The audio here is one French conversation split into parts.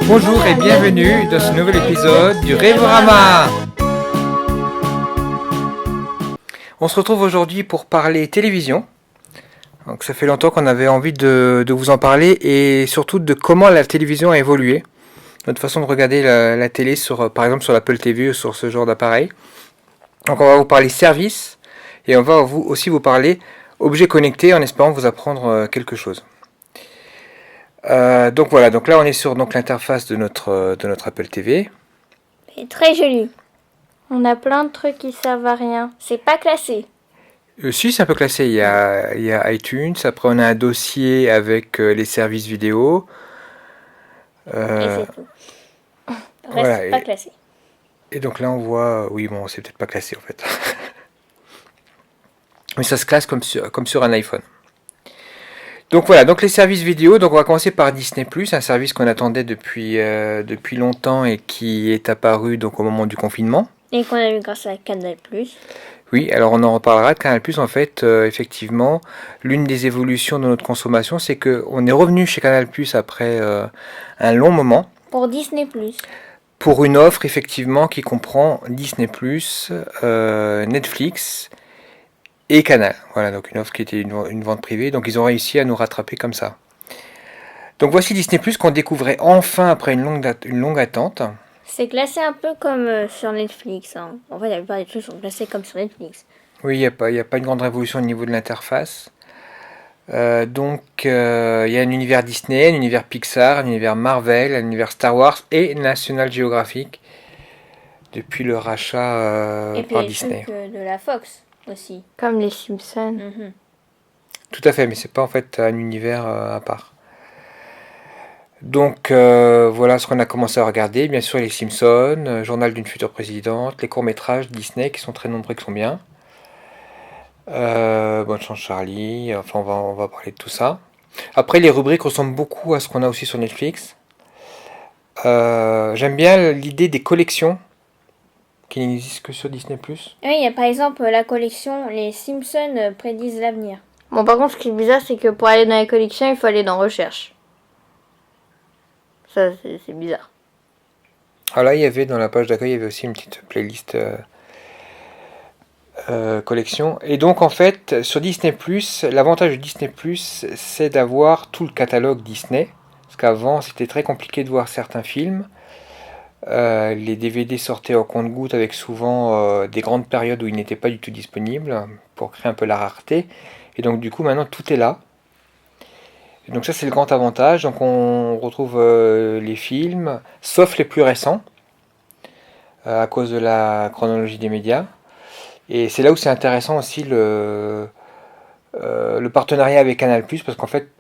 Bonjour et bienvenue dans ce nouvel épisode du Rêvorama. On se retrouve aujourd'hui pour parler télévision. Donc ça fait longtemps qu'on avait envie de vous en parler et surtout de comment la télévision a évolué. Notre façon de regarder la télé par exemple sur l'Apple TV ou sur ce genre d'appareil. Donc on va vous parler services et on va aussi vous parler objets connectés en espérant vous apprendre quelque chose. Donc voilà, donc là on est sur l'interface de notre Apple TV. C'est très joli. On a plein de trucs qui servent à rien. C'est pas classé. Si, c'est un peu classé. Il y a iTunes, après on a un dossier avec les services vidéo. Et c'est tout. Le reste, Voilà, c'est pas classé. Et donc là on voit, oui bon c'est peut-être pas classé en fait. Mais ça se classe comme sur un iPhone. Donc voilà, donc les services vidéo, donc on va commencer par Disney+, un service qu'on attendait depuis longtemps et qui est apparu donc au moment du confinement. Et qu'on a eu grâce à Canal+. Oui, alors on en reparlera de Canal+. En fait, effectivement, l'une des évolutions de notre consommation, c'est qu'on est revenu chez Canal+, après un long moment. Pour Disney+. Pour une offre, effectivement, qui comprend Disney+, Netflix et Canal. Voilà, donc une offre qui était une vente privée. Donc ils ont réussi à nous rattraper comme ça. Donc voici Disney+, qu'on découvrait enfin après une longue attente. C'est classé un peu comme sur Netflix. Hein. En fait, la plupart des trucs sont classés comme sur Netflix. Oui, il n'y a pas une grande révolution au niveau de l'interface. Donc il y a un univers Disney, un univers Pixar, un univers Marvel, un univers Star Wars et National Geographic depuis le rachat et puis par les Disney. trucs de la Fox aussi. Comme les Simpsons. Tout à fait, mais c'est pas en fait un univers à part. Donc voilà ce qu'on a commencé à regarder. Bien sûr les Simpsons, Journal d'une future présidente, les courts-métrages Disney qui sont très nombreux, qui sont bien. Bonne chance Charlie, enfin on va parler de tout ça. Après les rubriques ressemblent beaucoup à ce qu'on a aussi sur Netflix. J'aime bien l'idée des collections qui n'existent que sur Disney+. Oui, il y a par exemple la collection Les Simpsons prédisent l'avenir. Bon, par contre, ce qui est bizarre, c'est que pour aller dans les collections, il faut aller dans Recherche. Ça, c'est bizarre. Ah là, il y avait dans la page d'accueil, il y avait aussi une petite playlist collection. Et donc en fait, sur Disney+, l'avantage de Disney+, c'est d'avoir tout le catalogue Disney. Parce qu'avant, c'était très compliqué de voir certains films. Les DVD sortaient au compte-gouttes avec souvent des grandes périodes où ils n'étaient pas du tout disponibles pour créer un peu la rareté. Et donc du coup, maintenant, tout est là. Et donc ça, c'est le grand avantage. Donc on retrouve les films, sauf les plus récents, à cause de la chronologie des médias. Et c'est là où c'est intéressant aussi le partenariat avec Canal+, parce qu'en fait,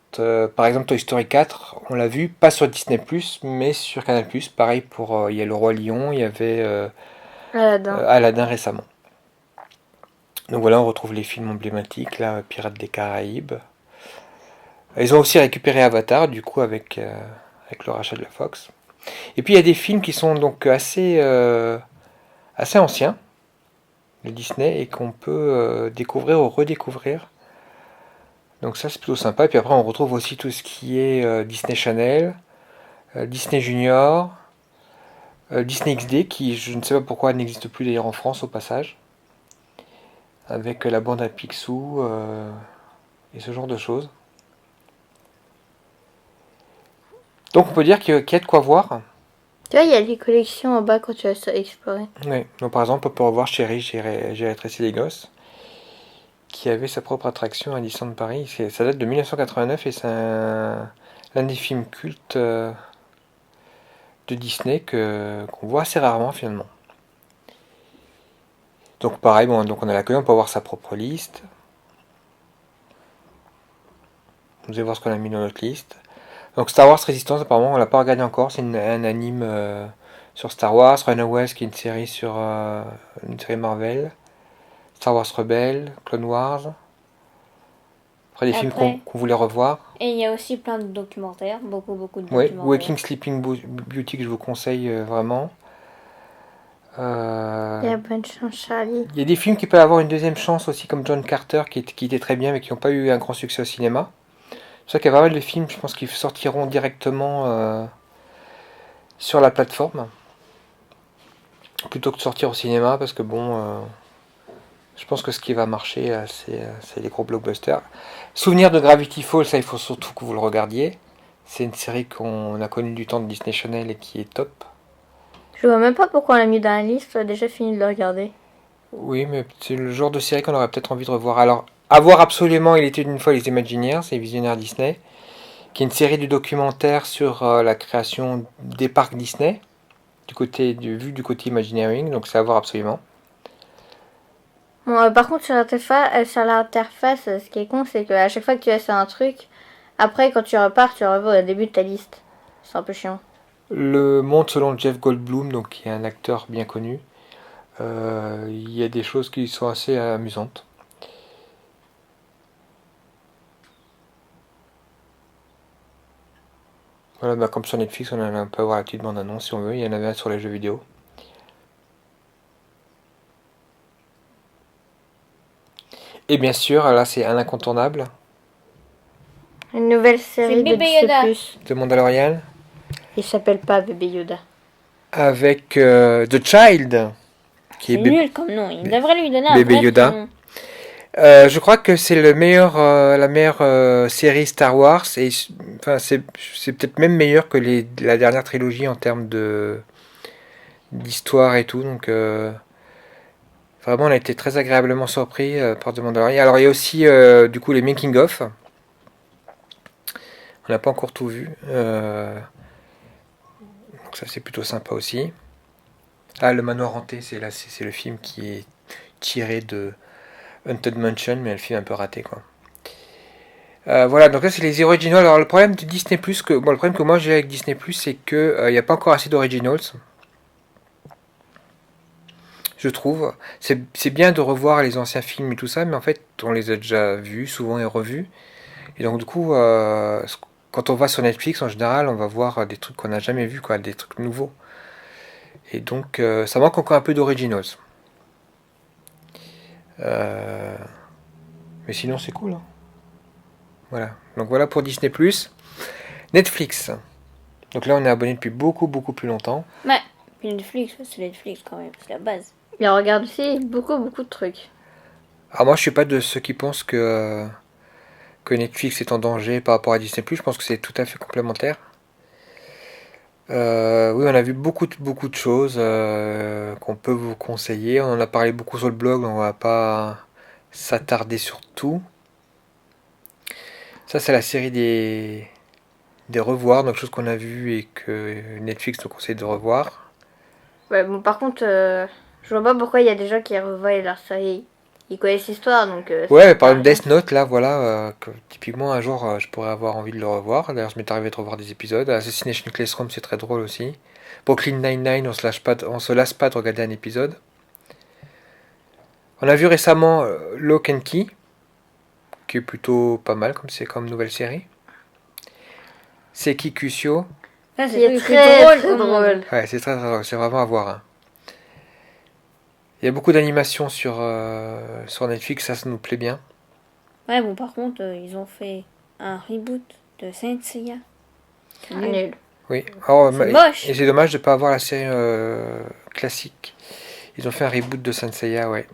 par exemple Toy Story 4, on l'a vu, pas sur Disney+, mais sur Canal+. Pareil pour, il y a Le Roi Lion, il y avait Aladdin récemment. Donc voilà, on retrouve les films emblématiques, là, Pirates des Caraïbes. Ils ont aussi récupéré Avatar, du coup, avec le rachat de la Fox. Et puis il y a des films qui sont donc assez anciens, de Disney, et qu'on peut découvrir ou redécouvrir. Donc ça c'est plutôt sympa. Et puis après on retrouve aussi tout ce qui est Disney Channel, Disney Junior, Disney XD, qui je ne sais pas pourquoi n'existe plus d'ailleurs en France au passage, avec la bande à Picsou et ce genre de choses. Donc on peut dire qu'il y a de quoi voir. Tu vois, il y a les collections en bas quand tu vas sur Explorer. Oui. Donc par exemple on peut revoir Chérie, j'ai rétréci les gosses, qui avait sa propre attraction à Disneyland Paris. Ça date de 1989 et c'est l'un des films cultes de Disney qu'on voit assez rarement finalement. Donc pareil, bon, donc on a l'accueil, on peut avoir sa propre liste. Vous allez voir ce qu'on a mis dans notre liste. Donc Star Wars Resistance, apparemment on l'a pas regardé encore, c'est un anime sur Star Wars. Runaways qui est une série une série Marvel. Star Wars Rebelle, Clone Wars. Après des films qu'on voulait revoir. Et il y a aussi plein de documentaires, beaucoup de Oui, documentaires. Waking Sleeping Beauty que je vous conseille vraiment. Il y a Bonne Chance Charlie. Il y a des films qui peuvent avoir une deuxième chance aussi, comme John Carter, qui était très bien, mais qui n'ont pas eu un grand succès au cinéma. C'est pour ça qu'il y a pas mal de films, je pense, qui sortiront directement sur la plateforme plutôt que de sortir au cinéma parce que bon, je pense que ce qui va marcher, c'est les gros blockbusters. Souvenir de Gravity Falls, ça il faut surtout que vous le regardiez. C'est une série qu'on a connue du temps de Disney Channel et qui est top. Je vois même pas pourquoi on l'a mis dans la liste, j'ai déjà fini de le regarder. Oui, mais c'est le genre de série qu'on aurait peut-être envie de revoir. Alors, à voir absolument, Il était une fois les Imagineers, c'est Visionnaire Disney, qui est une série de documentaires sur la création des parcs Disney, vu du côté Imagineering, donc c'est à voir absolument. Bon, par contre, sur l'interface, ce qui est con, c'est qu'à chaque fois que tu vas sur un truc, après, quand tu repars, tu revois au début de ta liste. C'est un peu chiant. Le Monde selon Jeff Goldblum, donc qui est un acteur bien connu, il y a des choses qui sont assez amusantes. Voilà, bah comme sur Netflix, on peut avoir la petite bande-annonce si on veut. Il y en avait un sur les jeux vidéo. Et bien sûr, là c'est un incontournable. Une nouvelle série de Bébé Yoda. Disney+. The Mandalorian. Il s'appelle pas Bébé Yoda. Avec The Child. Qui C'est est nul comme nom. Il devrait lui donner un Bébé vrai Yoda. prénom. Je crois que c'est la meilleure série Star Wars. Et enfin, c'est peut-être même meilleur que la dernière trilogie en termes d'histoire et tout. Donc vraiment, on a été très agréablement surpris par The Mandalorian. Alors il y a aussi du coup les making of. On n'a pas encore tout vu. Donc ça c'est plutôt sympa aussi. Ah, Le Manoir Hanté, c'est le film qui est tiré de Haunted Mansion, mais un film un peu raté quoi. Voilà, donc là c'est les originals. Alors le problème de Disney+, le problème que moi j'ai avec Disney+, c'est que il n'y a pas encore assez d'originals. Je trouve. C'est bien de revoir les anciens films et tout ça, mais en fait on les a déjà vus, souvent et revus. Et donc du coup, quand on va sur Netflix, en général, on va voir des trucs qu'on n'a jamais vus, quoi, des trucs nouveaux. Et donc ça manque encore un peu d'originals. Mais sinon c'est cool. Hein. Voilà. Donc voilà pour Disney+. Netflix. Donc là on est abonné depuis beaucoup plus longtemps. Mais puis Netflix, c'est Netflix quand même, c'est la base. Il regarde aussi beaucoup de trucs. Alors moi je suis pas de ceux qui pensent que Netflix est en danger par rapport à Disney+. Je pense que c'est tout à fait complémentaire. Oui, on a vu beaucoup de choses qu'on peut vous conseiller. On en a parlé beaucoup sur le blog, donc on va pas s'attarder sur tout. Ça, c'est la série des revoirs, donc choses qu'on a vues et que Netflix nous conseille de revoir. Ouais, bon, par contre, je vois pas pourquoi il y a des gens qui revoient leur série. Ils connaissent l'histoire, donc... Ouais, par exemple Death Note, là, voilà, que typiquement un jour je pourrais avoir envie de le revoir. D'ailleurs, je m'est arrivé de revoir des épisodes. Assassination Classroom, c'est très drôle aussi. Brooklyn Nine-Nine, on se lasse pas de regarder un épisode. On a vu récemment Lock and Key, qui est plutôt pas mal comme nouvelle série. Seki Kusho. Ça, C'est c'est très drôle. drôle. Ouais, c'est très drôle, c'est vraiment à voir. Hein. Il y a beaucoup d'animations sur Netflix, ça nous plaît bien. Ouais, bon, par contre, ils ont fait un reboot de Saint Seiya. C'est nul. Nul. Oui. Oh, C'est moche. Et c'est dommage de ne pas avoir la série classique. Ils ont fait un reboot de Saint Seiya, ouais.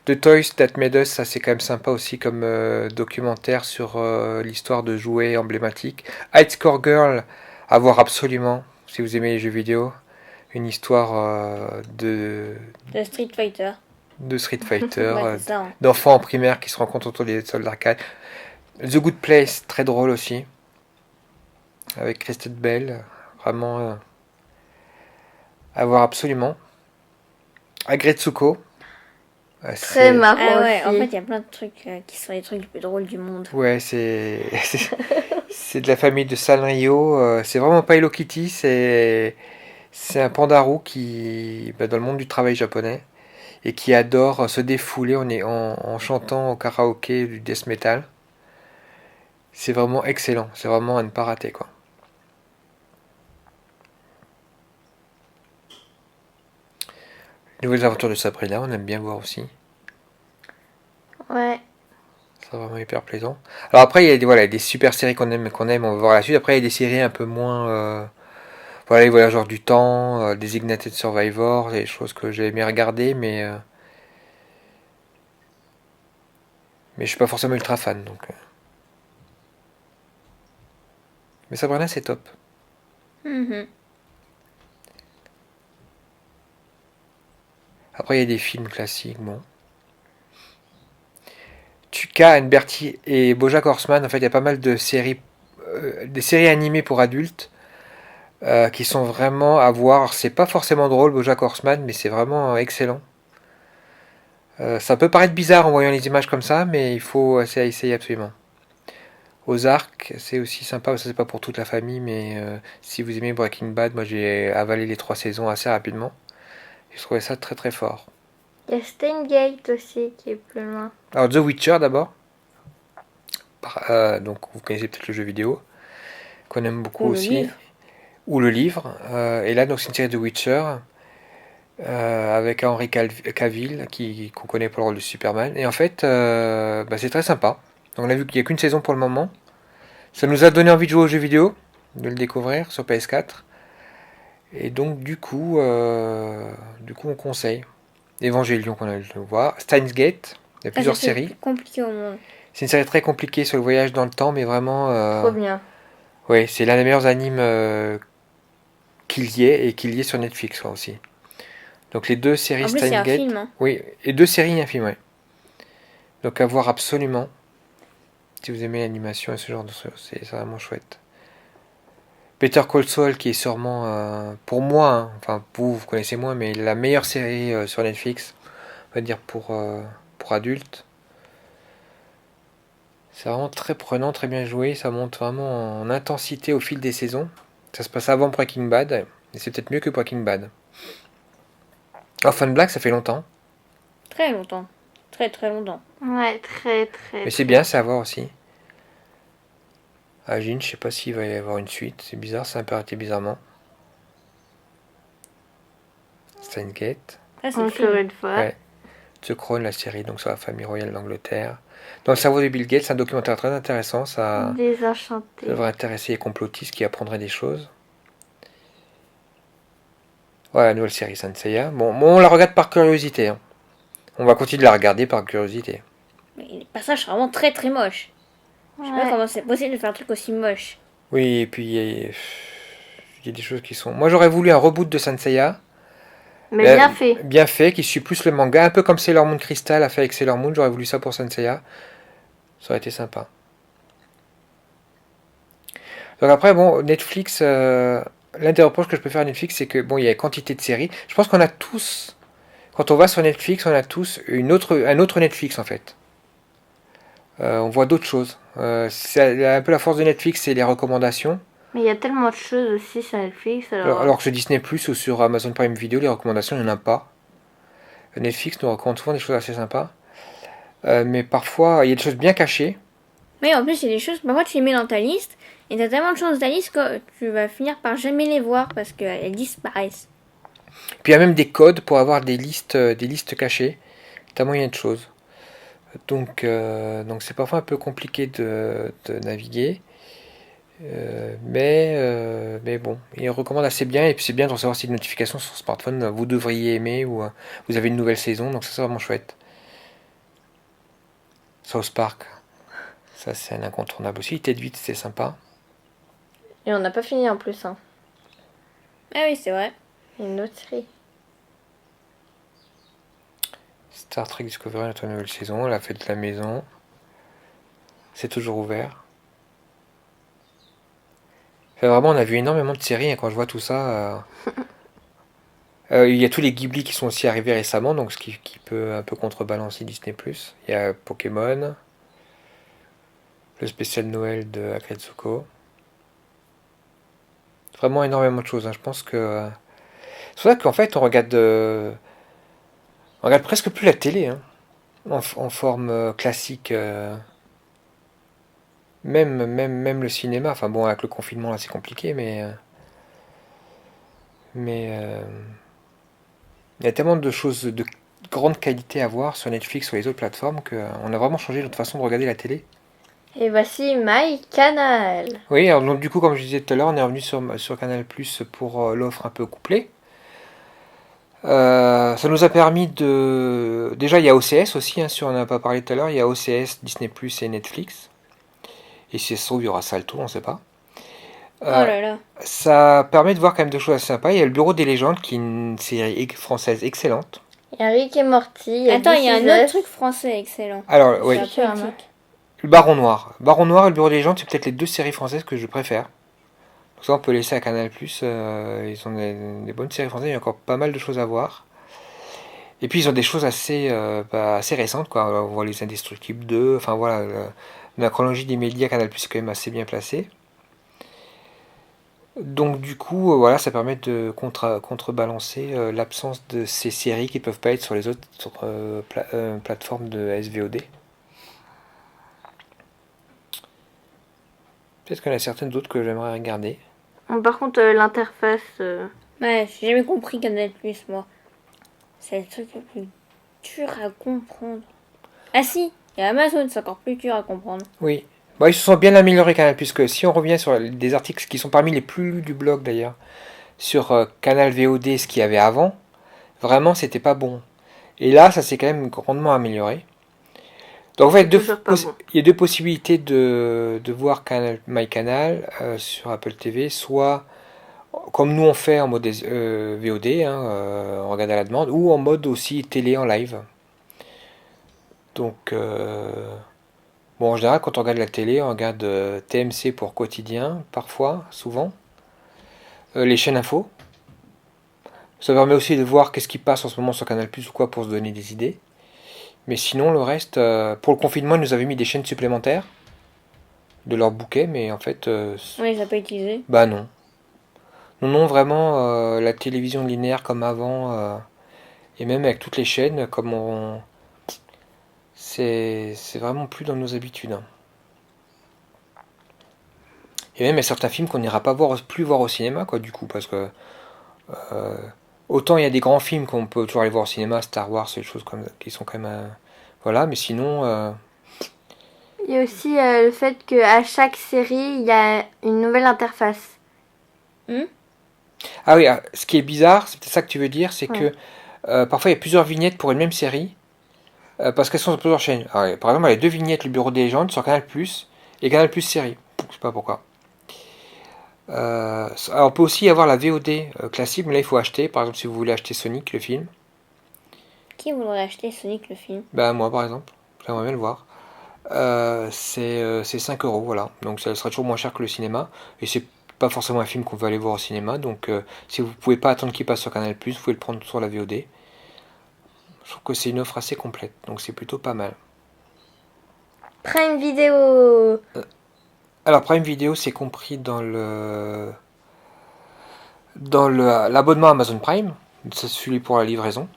The Toys That Made Us, ça c'est quand même sympa aussi comme documentaire sur l'histoire de jouets emblématiques. High Score Girl, à voir absolument si vous aimez les jeux vidéo. Une histoire De Street Fighter. de Street Fighter, Ouais, c'est ça. Hein. d'enfants en primaire qui se rencontrent autour des salles d'arcade. The Good Place, très drôle aussi. Avec Kristen Bell, vraiment à voir absolument. Agretsuko. Très marrant Ah ouais, en aussi. fait, il y a plein de trucs qui sont les trucs les plus drôles du monde. Ouais, c'est de la famille de Sanrio. C'est vraiment pas Hello Kitty, c'est un pandarou qui dans le monde du travail japonais et qui adore se défouler en chantant au karaoké du death metal. C'est vraiment excellent, c'est vraiment à ne pas rater quoi. Nouvelles aventures de Sabrina, on aime bien voir aussi. Ouais. C'est vraiment hyper plaisant. Alors après, il y a des super séries qu'on aime, on va voir la suite. Après, il y a des séries un peu moins... Voilà, les voyageurs du temps, Designated Survivor, des choses que j'ai aimé regarder, mais je suis pas forcément ultra fan. Donc. Mais Sabrina, c'est top. Mhm. Après, il y a des films classiques, bon. Tuca, Anne Bertie et BoJack Horseman, en fait, il y a pas mal de séries, des séries animées pour adultes qui sont vraiment à voir. Alors, c'est pas forcément drôle, BoJack Horseman, mais c'est vraiment excellent. Ça peut paraître bizarre en voyant les images comme ça, mais il faut essayer absolument. Ozark, c'est aussi sympa, ça c'est pas pour toute la famille, mais si vous aimez Breaking Bad, moi j'ai avalé les 3 saisons assez rapidement. Je trouvais ça très très fort. Il y a Steingate aussi qui est plus loin. Alors The Witcher d'abord. Donc vous connaissez peut-être le jeu vidéo, qu'on aime beaucoup Ou le aussi. livre. Ou le livre. Et là donc c'est une série de Witcher. Avec Henry Cavill qu'on connaît pour le rôle de Superman. Et en fait, c'est très sympa. Donc on a vu qu'il n'y a qu'une saison pour le moment. Ça nous a donné envie de jouer aux jeux vidéo, de le découvrir sur PS4. Et donc du coup on conseille. Evangelion qu'on a eu le voir. Steins Gate, il y a Ça, plusieurs c'est le séries. plus compliqué au monde. C'est une série très compliquée sur le voyage dans le temps, mais vraiment... Trop bien. ouais, c'est l'un des meilleurs animes qu'il y ait, et qu'il y ait sur Netflix aussi. Donc les 2 séries En plus, il y a Steins un Gate... film. Hein. Oui, et 2 séries et un film, ouais. Donc à voir absolument. Si vous aimez l'animation et ce genre de choses, c'est vraiment chouette. Peter Call Saul, qui est sûrement, pour moi, hein, enfin vous connaissez moins, mais la meilleure série sur Netflix, on va dire pour adultes. C'est vraiment très prenant, très bien joué, ça monte vraiment en intensité au fil des saisons. Ça se passe avant Breaking Bad, et c'est peut-être mieux que Breaking Bad. Orphan Black, ça fait longtemps, Très longtemps. Très très longtemps. Ouais, très très. mais c'est bien, c'est à voir aussi. Agin, je sais pas s'il va y avoir une suite, c'est bizarre, ça a un peu arrêté bizarrement. Steingate. Ça, c'est le Encore film. une fois. Ouais. The Crown, la série donc sur la famille royale d'Angleterre. Dans le cerveau de Bill Gates, c'est un documentaire très intéressant. Ça Désenchanté. devrait intéresser les complotistes qui apprendraient des choses. Ouais, la nouvelle série Saint Seiya. Bon, on la regarde par curiosité. Hein. On va continuer de la regarder par curiosité. Mais les passages sont vraiment très très moches. Je sais pas Ouais. comment c'est possible de faire un truc aussi moche. Oui, et puis il y a des choses qui sont. Moi, j'aurais voulu un reboot de Saint Seiya. Mais bien fait. Bien fait, qui suit plus le manga, un peu comme Sailor Moon Crystal a fait avec Sailor Moon. J'aurais voulu ça pour Saint Seiya. Ça aurait été sympa. Donc après, bon, Netflix, l'un des reproches que je peux faire à Netflix, c'est que bon, il y a quantité de séries. Je pense qu'on a tous, quand on va sur Netflix, on a tous un autre Netflix en fait. On voit d'autres choses. C'est un peu la force de Netflix, c'est les recommandations. Mais il y a tellement de choses aussi sur Netflix. Alors que sur Disney Plus ou sur Amazon Prime Video, les recommandations, il n'y en a pas. Netflix nous recommande souvent des choses assez sympas. Mais parfois, il y a des choses bien cachées. Mais en plus, il y a des choses, parfois tu les mets dans ta liste, et t'as tellement de choses dans ta liste que tu vas finir par jamais les voir parce qu'elles disparaissent. Puis il y a même des codes pour avoir des listes cachées. Tellement il y a de choses. Donc c'est parfois un peu compliqué de naviguer. Mais bon, il recommande assez bien. Et puis c'est bien de recevoir ces notifications sur smartphone. Vous devriez aimer ou vous avez une nouvelle saison. Donc ça c'est vraiment chouette. South Park, ça c'est un incontournable aussi. Ted 8 c'est sympa. Et on n'a pas fini en plus. Hein. Ah oui, c'est vrai. Il y a une autre série. Star Trek Discovery, notre nouvelle saison. La fête de la maison. C'est toujours ouvert. Vraiment, on a vu énormément de séries. Hein, quand je vois tout ça. Il y a tous les Ghibli qui sont aussi arrivés récemment, donc ce qui peut un peu contrebalancer Disney+. Il y a Pokémon, le spécial Noël de Akatsuko. Vraiment énormément de choses. Hein. Je pense que c'est pour ça qu'en fait on regarde presque plus la télé hein, en forme classique. Même le cinéma. Enfin bon, avec le confinement là c'est compliqué, mais il y a tellement de choses de grande qualité à voir sur Netflix, sur les autres plateformes, qu'on a vraiment changé notre façon de regarder la télé. Et voici MyCanal. Oui, alors donc, du coup, comme je disais tout à l'heure, on est revenu sur Canal Plus pour l'offre un peu couplée. Ça nous a permis de... Déjà, il y a OCS aussi, hein, si on n'a pas parlé tout à l'heure, il y a OCS, Disney Plus et Netflix. Et si ça se trouve, il y aura Salto, on ne sait pas. Oh Euh, là là. Ça permet de voir quand même des choses assez sympas. Il y a le Bureau des légendes, qui est une série française excellente. Il y a Rick et Morty. Il y a Attends, il y a This Is un autre Us. truc français excellent. Alors, oui, Ça Tu peut être- remarques. le Baron Noir. Baron Noir et le Bureau des légendes, c'est peut-être les deux séries françaises que je préfère. Donc ça, on peut laisser à Canal+. Ils ont des bonnes séries françaises, il y a encore pas mal de choses à voir. Et puis ils ont des choses assez récentes, quoi. On voit les Indestructibles 2, enfin voilà, la chronologie des médias Canal+, est quand même assez bien placée. Donc du coup, voilà, ça permet de contrebalancer l'absence de ces séries qui ne peuvent pas être sur les autres plateformes de SVOD. Peut-être qu'il y en a certaines d'autres que j'aimerais regarder. Bon, par contre, l'interface. Ouais, j'ai jamais compris Canal+, moi. C'est le truc le plus dur à comprendre. Ah si, il y a Amazon, c'est encore plus dur à comprendre. Oui. Bon, ils se sont bien améliorés Canal+, puisque si on revient sur des articles qui sont parmi les plus lus du blog d'ailleurs, sur Canal VOD, ce qu'il y avait avant, vraiment c'était pas bon. Et là, ça s'est quand même grandement amélioré. Donc en fait, Toujours pas bon. il y a deux possibilités de voir MyCanal sur Apple TV, soit comme nous on fait en mode VOD, hein, on regarde à la demande, ou en mode aussi télé en live. Donc, bon, en général, quand on regarde la télé, on regarde TMC pour quotidien, parfois, souvent, les chaînes info. Ça permet aussi de voir qu'est-ce qui passe en ce moment sur Canal Plus ou quoi pour se donner des idées. Mais sinon, le reste, pour le confinement, ils nous avaient mis des chaînes supplémentaires de leur bouquet, mais en fait, Oui, ça peut utiliser. bah non. Non, non, vraiment, la télévision linéaire comme avant, et même avec toutes les chaînes, comme on. C'est vraiment plus dans nos habitudes, hein. Et même il y a certains films qu'on n'ira pas plus voir au cinéma, quoi, du coup, parce que euh, autant il y a des grands films qu'on peut toujours aller voir au cinéma, Star Wars, des choses comme qui sont quand même, voilà, mais sinon, Il y a aussi le fait qu'à chaque série, il y a une nouvelle interface. ah oui, ce qui est bizarre, c'est ça que tu veux dire, c'est Ouais. que parfois il y a plusieurs vignettes pour une même série, parce qu'elles sont sur plusieurs chaînes. Alors, par exemple, il y a deux vignettes, le Bureau des légendes sur Canal Plus et Canal Plus série. Je sais pas pourquoi. Alors, on peut aussi avoir la VOD classique, mais là il faut acheter. Par exemple, si vous voulez acheter Sonic, le film, Qui voudrait acheter Sonic le film? bah moi par exemple, j'aimerais bien le voir. C'est 5 euros, voilà. Donc ça sera toujours moins cher que le cinéma. Et c'est pas forcément un film qu'on veut aller voir au cinéma. Donc si vous pouvez pas attendre qu'il passe sur Canal Plus, vous pouvez le prendre sur la VOD. Je trouve que c'est une offre assez complète, donc c'est plutôt pas mal. Prime Video. Alors Prime Video, c'est compris l'abonnement Amazon Prime. C'est celui pour la livraison.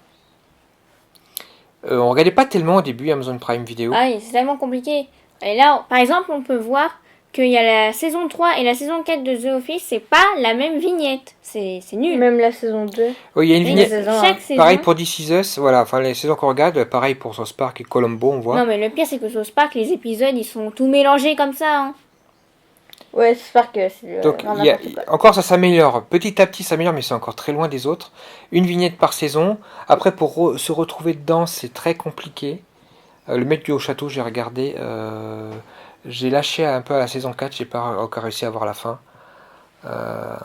On regardait pas tellement au début Amazon Prime Video. Ah oui, c'est tellement compliqué. Et là, par exemple, on peut voir qu'il y a la saison 3 et la saison 4 de The Office, c'est pas la même vignette. C'est nul. Même la saison 2. Oui, il y a une Oui, vignette. saison chaque un. saison. Pareil pour This Is Us, voilà, enfin les saisons qu'on regarde, pareil pour South Park et Columbo, on voit. Non, mais le pire, c'est que South Park, les épisodes, ils sont tout mélangés comme ça. Hein. Ouais, j'espère que c'est Donc vraiment il y a- n'importe quoi. encore ça s'améliore, petit à petit ça s'améliore, mais c'est encore très loin des autres. Une vignette par saison. Après pour se retrouver dedans, c'est très compliqué. Le maître du haut château, j'ai regardé, j'ai lâché un peu à la saison 4, j'ai pas encore réussi à voir la fin. Euh,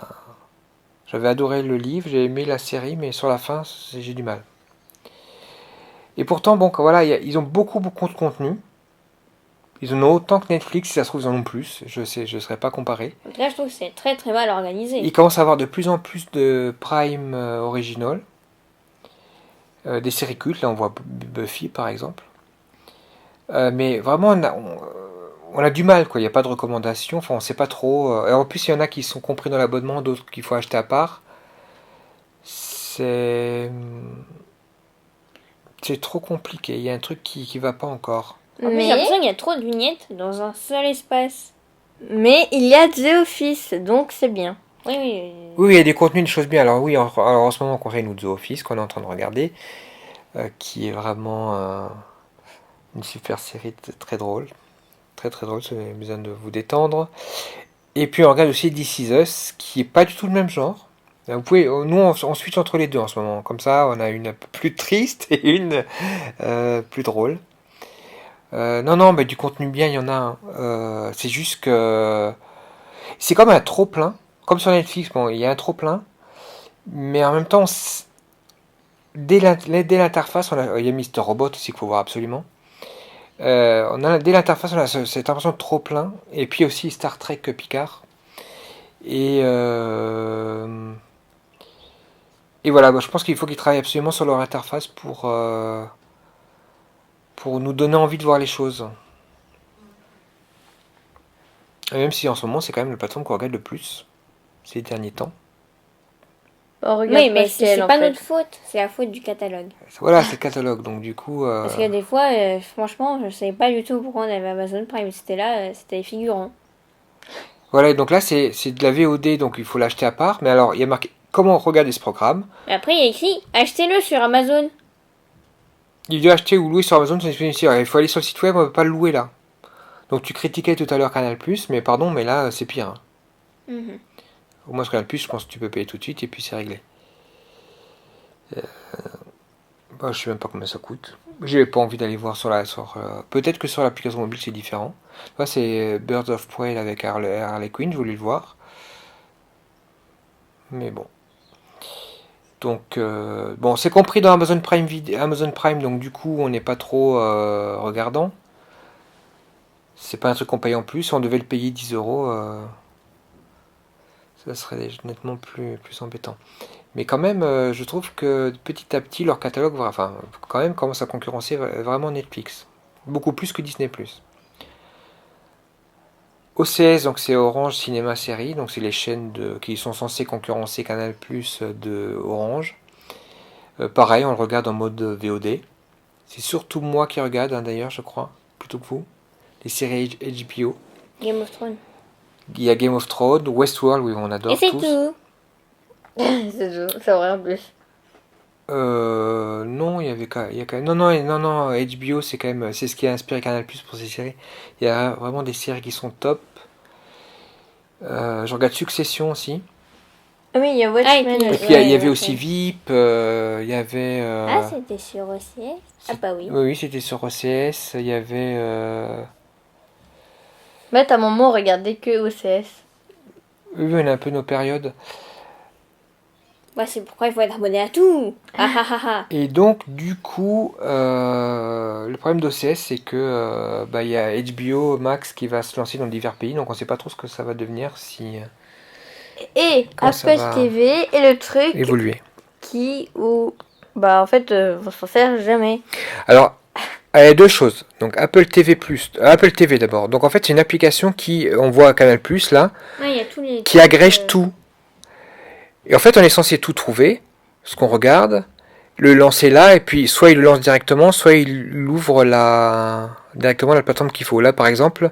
J'avais adoré le livre, j'ai aimé la série, mais sur la fin, j'ai du mal. Et pourtant, bon, voilà, ils ont beaucoup de contenu. Ils en ont autant que Netflix, si ça se trouve, ils en ont plus. Je ne saurais pas comparer. Donc là, je trouve que c'est très très mal organisé. Ils commencent à avoir de plus en plus de Prime original. Des séries cultes, là on voit Buffy par exemple. Mais vraiment, on a du mal, quoi. Il n'y a pas de recommandations, enfin on sait pas trop. Et en plus, il y en a qui sont compris dans l'abonnement, d'autres qu'il faut acheter à part. C'est trop compliqué, il y a un truc qui va pas encore. En plus, j'ai l'impression qu'il y a trop de vignettes dans un seul espace. Mais il y a The Office, donc c'est bien. Oui, oui. Oui, il y a des contenus, des choses bien. Alors oui, alors en ce moment, on conseille nous The Office, qu'on est en train de regarder, qui est vraiment une super série très drôle. Très très drôle, c'est besoin de vous détendre. Et puis on regarde aussi This Is Us, qui est pas du tout le même genre. Vous pouvez, nous on switch entre les deux en ce moment. Comme ça, on a une un peu plus triste et une plus drôle. Non, mais du contenu bien, il y en a un. C'est juste que c'est comme un trop plein, comme sur Netflix. Bon, il y a un trop plein, mais en même temps, dès l'interface, il y a Mister Robot aussi qu'il faut voir absolument. Dès l'interface, on a cette impression de trop plein. Et puis aussi Star Trek Picard. Et, et voilà, je pense qu'il faut qu'ils travaillent absolument sur leur interface pour nous donner envie de voir les choses. Et même si en ce moment, c'est quand même la plateforme qu'on regarde le plus ces derniers temps. On regarde Oui, mais pas ciel, c'est en pas fait. notre faute, c'est la faute du catalogue. Voilà, c'est le catalogue. Donc du coup, Parce qu'il y a des fois, franchement, je savais pas du tout pourquoi on avait Amazon Prime. C'était là, c'était figurant. voilà. Et donc là, c'est de la VOD, donc il faut l'acheter à part. Mais alors, il y a marqué comment regarder ce programme. Mais après, il y a écrit achetez-le sur Amazon. Il doit acheter ou louer sur Amazon. Il faut aller sur le site web, on ne peut pas le louer là. Donc tu critiquais tout à l'heure Canal+, mais pardon, mais là c'est pire. Hein. Mhm. Au moins sur Canal+, je pense que tu peux payer tout de suite et puis c'est réglé. Bah, je sais même pas combien ça coûte. J'ai pas envie d'aller voir peut-être que sur l'application mobile c'est différent. Là c'est Birds of Prey avec Harley Quinn, je voulais le voir. Mais bon. Donc bon, c'est compris dans Amazon Prime, donc du coup on n'est pas trop regardant. C'est pas un truc qu'on paye en plus. Si on devait le payer 10 euros, ça serait nettement plus embêtant. Mais quand même, je trouve que petit à petit, leur catalogue, enfin, quand même, commence à concurrencer vraiment Netflix. Beaucoup plus que Disney+. OCS, donc c'est Orange Cinéma Série, donc c'est les chaînes qui sont censées concurrencer Canal+, de Orange. Pareil, on le regarde en mode VOD. C'est surtout moi qui regarde, hein, d'ailleurs, je crois, plutôt que vous. Les séries HBO. Game of Thrones. Il y a Game of Thrones, Westworld, oui, on adore Et c'est tous. tout. C'est vrai en plus. Non, il y a quand même, non, HBO, c'est ce qui a inspiré Canal+ pour ces séries. Il y a vraiment des séries qui sont top. Je regarde Succession aussi. Ah oui, il y a Ah, Watchmen. et Et puis, puis il y avait ouais, aussi ouais. VIP, il y avait... Ah, c'était sur OCS. Ah bah oui. Oui, c'était sur OCS, il y avait... Mais à un moment, on regardait que OCS. Oui, on a un peu nos périodes. Ouais, c'est pourquoi il faut être abonné à tout. Ah ah ah ah. Et donc, du coup, le problème d'OCS, c'est que il y a HBO Max qui va se lancer dans divers pays, donc on sait pas trop ce que ça va devenir si Et Comment ça Apple va TV est le truc évoluer. bah en fait, on s'en sert jamais. Alors, il y a deux choses. Donc Apple TV+, Apple TV d'abord. Donc en fait, c'est une application qui, on voit Canal+, là, Ouais, il y a tous les qui trucs, agrège tout. Et en fait, on est censé tout trouver, ce qu'on regarde, le lancer là, et puis soit il le lance directement, soit il ouvre directement la plateforme qu'il faut. Là, par exemple,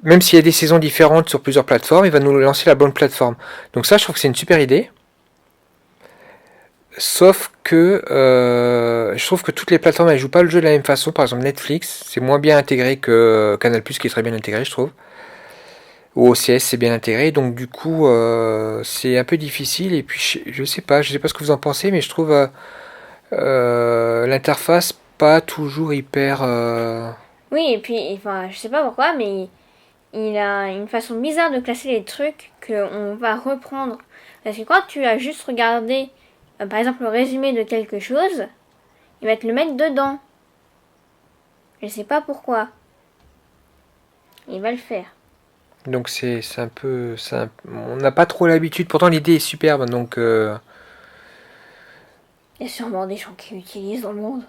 même s'il y a des saisons différentes sur plusieurs plateformes, il va nous lancer la bonne plateforme. Donc ça, je trouve que c'est une super idée. Sauf que je trouve que toutes les plateformes elles jouent pas le jeu de la même façon. Par exemple Netflix, c'est moins bien intégré que Canal+, qui est très bien intégré, je trouve. Ou OCS, c'est bien intégré. Donc du coup, c'est un peu difficile. Et puis je sais pas ce que vous en pensez, mais je trouve l'interface pas toujours hyper. Oui, et puis, enfin, je sais pas pourquoi, mais il a une façon bizarre de classer les trucs qu'on va reprendre. Parce que quand tu as juste regardé, par exemple, le résumé de quelque chose, il va te le mettre dedans. Je sais pas pourquoi. Il va le faire. Donc c'est un peu, on n'a pas trop l'habitude. Pourtant l'idée est superbe. Donc Il y a sûrement des gens qui l'utilisent dans le monde.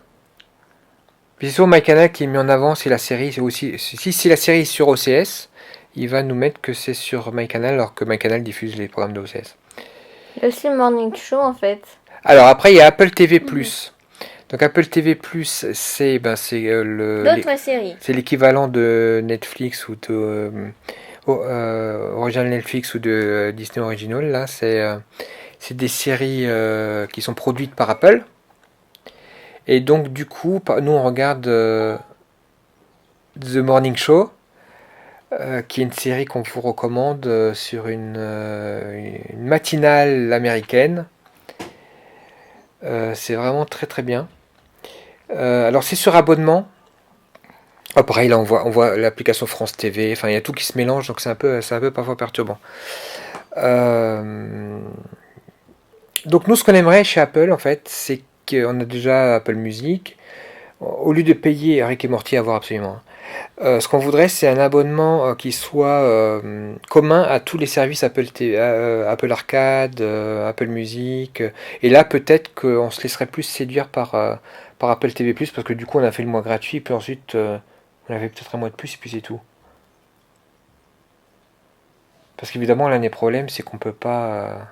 puis c'est sur MyCanal qui est mis en avant, c'est la série, c'est aussi si la série est sur OCS, il va nous mettre que c'est sur MyCanal alors que MyCanal diffuse les programmes de OCS. Il y a aussi le Morning Show en fait. Alors après il y a Apple TV+. Donc Apple TV+, c'est D'autres séries. c'est l'équivalent de Netflix ou de Original Netflix ou de Disney Original. Là, c'est des séries qui sont produites par Apple. Et donc du coup, nous on regarde The Morning Show, qui est une série qu'on vous recommande sur une matinale américaine. C'est vraiment très très bien. Alors c'est sur abonnement. Oh, pareil, là on voit l'application France TV, enfin il y a tout qui se mélange, donc c'est un peu parfois perturbant. Donc nous, ce qu'on aimerait chez Apple, en fait, c'est qu'on a déjà Apple Music. Au lieu de payer Rick et Morty à voir absolument, ce qu'on voudrait, c'est un abonnement qui soit commun à tous les services Apple TV, Apple Arcade, Apple Music. Et là, peut-être qu'on se laisserait plus séduire par Apple TV+, parce que du coup, on a fait le mois gratuit, puis ensuite, on avait peut-être un mois de plus, et puis c'est tout. Parce qu'évidemment, l'un des problèmes, c'est qu'on peut pas...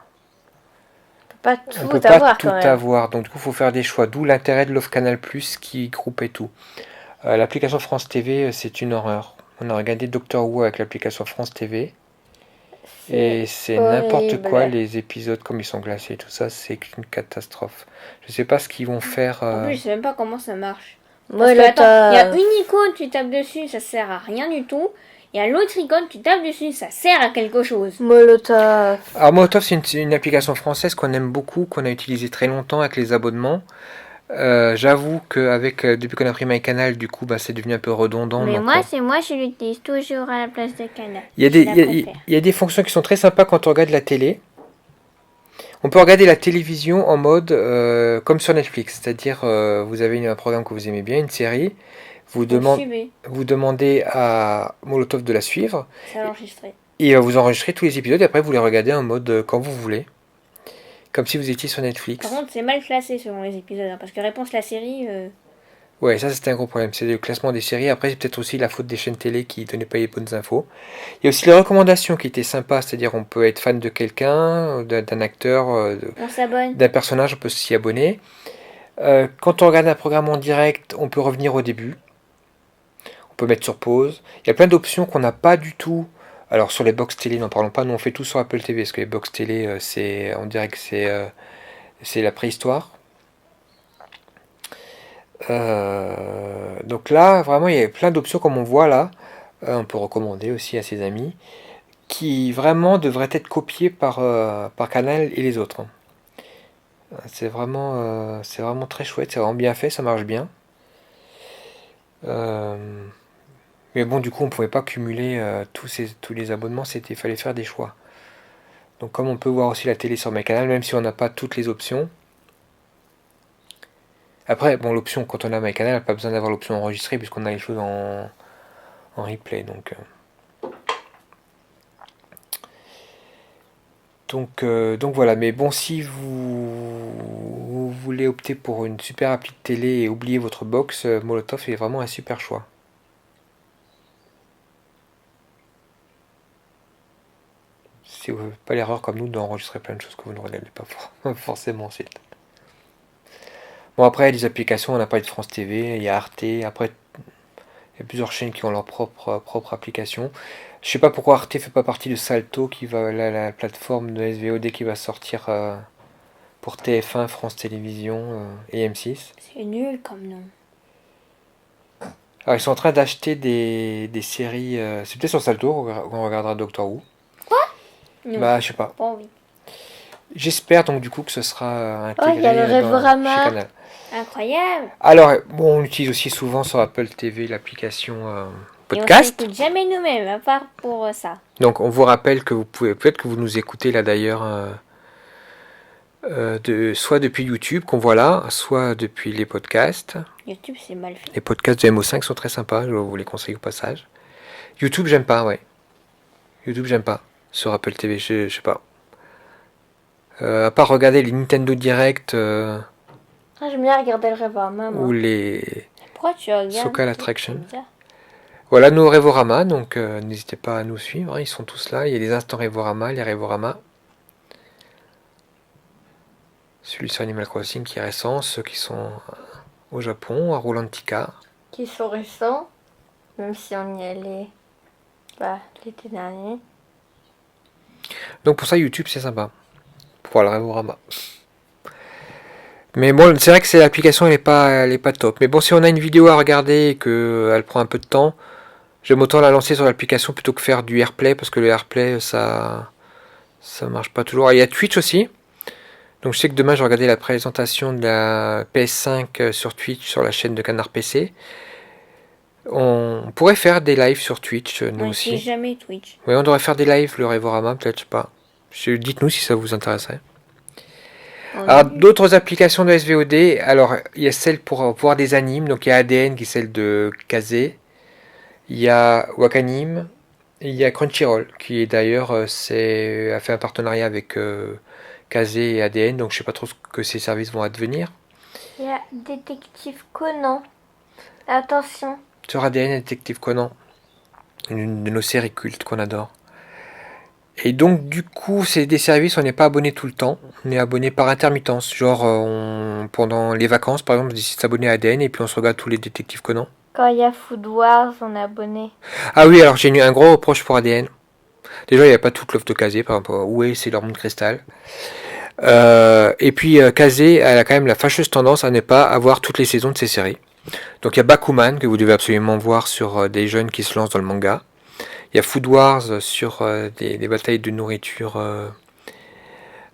Pas On tout peut pas avoir tout quand même. avoir, donc du coup, il faut faire des choix. D'où l'intérêt de l'offre Canal+, qui groupait tout. L'application France TV, c'est une horreur. On a regardé Doctor Who avec l'application France TV. Et c'est n'importe quoi, horrible. les épisodes comme ils sont glacés et tout ça, c'est une catastrophe. Je sais pas ce qu'ils vont faire. En plus, je sais même pas comment ça marche. Parce Moi, que, attends, il y a Molotov. une icône, tu tapes dessus, ça sert à rien du tout. Il y a l'autre icône, tu tapes dessus, ça sert à quelque chose. Molotov. Alors Molotov, c'est une application française qu'on aime beaucoup, qu'on a utilisée très longtemps avec les abonnements. J'avoue depuis qu'on a pris MyCanal, du coup, bah, c'est devenu un peu redondant. Mais donc moi, je l'utilise toujours à la place de Canal. il y a Je des, la il y a- préfère. il y a des fonctions qui sont très sympas quand on regarde la télé. On peut regarder la télévision en mode comme sur Netflix, c'est-à-dire vous avez un programme que vous aimez bien, une série, Vous suivez, vous demandez à Molotov de la suivre, c'est enregistré. et il va vous enregistrer tous les épisodes, et après vous les regardez en mode quand vous voulez, comme si vous étiez sur Netflix. Par contre, c'est mal classé selon les épisodes, hein, parce que Réponse la série, Ouais, ça c'était un gros problème, c'est le classement des séries. Après, c'est peut-être aussi la faute des chaînes télé qui donnaient pas les bonnes infos. Il y a aussi les recommandations qui étaient sympas, c'est-à-dire on peut être fan de quelqu'un, d'un acteur, on s'abonne. d'un personnage, on peut s'y abonner. Quand on regarde un programme en direct, on peut revenir au début. On peut mettre sur pause. Il y a plein d'options qu'on n'a pas du tout. Alors sur les box télé, n'en parlons pas, nous on fait tout sur Apple TV, parce que les box télé, on dirait que c'est la préhistoire. Donc là, vraiment, il y a plein d'options comme on voit là. On peut recommander aussi à ses amis, qui vraiment devraient être copiées par Canal et les autres. C'est vraiment très chouette, c'est vraiment bien fait, ça marche bien. Mais bon, du coup, on pouvait pas cumuler tous les abonnements, fallait faire des choix. Donc comme on peut voir aussi la télé sur MyCanal, même si on n'a pas toutes les options. Après, bon, l'option, quand on a MyCanal, on n'a pas besoin d'avoir l'option enregistrée, puisqu'on a les choses en replay. Donc voilà, mais bon, si vous voulez opter pour une super appli de télé et oublier votre box, Molotov est vraiment un super choix. Si vous ne faites pas l'erreur comme nous d'enregistrer plein de choses que vous ne regardez pas forcément ensuite. Bon, après, il y a des applications, on n'a pas de France TV, il y a Arte, après, il y a plusieurs chaînes qui ont leur propre application. Je sais pas pourquoi Arte fait pas partie de Salto, la plateforme de SVOD qui va sortir pour TF1, France Télévisions et M6. C'est nul comme nom. Alors ils sont en train d'acheter des séries. C'est peut-être sur Salto qu'on regardera Doctor Who. Non, Bah je sais pas. pas envie. J'espère donc du coup que ce sera Oh, il y a le intégré Rêvorama. chez Canal. Incroyable. Alors bon, on utilise aussi souvent sur Apple TV l'application Et on podcast. s'écoute jamais nous-mêmes, à part pour ça. Donc on vous rappelle que vous pouvez, peut-être que vous nous écoutez là d'ailleurs, soit depuis YouTube qu'on voit là, soit depuis les podcasts. YouTube, c'est mal fait. Les podcasts de MO5 sont très sympas, je vous les conseille au passage. YouTube j'aime pas, ouais. YouTube j'aime pas. Sur Apple TV, je sais pas. À part regarder les Nintendo Direct Ah, j'aime bien regarder le Rêvorama, moi. ou les Pourquoi tu regardes Socal Attraction. comme ça? Voilà nos Rêvorama, donc n'hésitez pas à nous suivre, hein, ils sont tous là. Il y a les instants Rêvorama, les Rêvorama. Celui sur Animal Crossing qui est récent, ceux qui sont au Japon, à Rolantica. Qui sont récents, même si on y allait l'été dernier. Donc pour ça YouTube c'est sympa. Pour voir le Rêvorama. Mais bon, c'est vrai que l'application elle est pas top. Mais bon, si on a une vidéo à regarder et qu'elle prend un peu de temps, J'aime autant la lancer sur l'application plutôt que faire du AirPlay, parce que le AirPlay, ça marche pas toujours. Il y a Twitch aussi. Donc je sais que demain, je vais regarder la présentation de la PS5 sur Twitch, sur la chaîne de Canard PC. On pourrait faire des lives sur Twitch, nous Ouais, aussi. c'est jamais Twitch. Oui, on devrait faire des lives, le Révorama, peut-être, je sais pas. Dites-nous si ça vous intéresserait. Alors, d'autres applications de SVOD, alors, il y a celle pour voir des animes, donc il y a ADN qui est celle de Kazé, il y a Wakanim, et il y a Crunchyroll, qui est d'ailleurs, a fait un partenariat avec Kazé et ADN, donc je sais pas trop ce que ces services vont advenir. Il y a Détective Conan. Attention. Sur ADN et Détective Conan, une de nos séries cultes qu'on adore. Et donc du coup, c'est des services, on n'est pas abonné tout le temps, on est abonné par intermittence. Genre, pendant les vacances, par exemple, on décide de s'abonner à ADN et puis on se regarde tous les détectives Conan. Quand il y a Food Wars, on est abonné. Ah oui, alors j'ai eu un gros reproche pour ADN. Déjà, il n'y a pas toute l'offre de Kazé, par exemple, où est Sailor Moon Crystal. Et puis Kazé, elle a quand même la fâcheuse tendance à ne pas avoir toutes les saisons de ses séries. Donc il y a Bakuman, que vous devez absolument voir sur des jeunes qui se lancent dans le manga. Il y a Food Wars sur des batailles de nourriture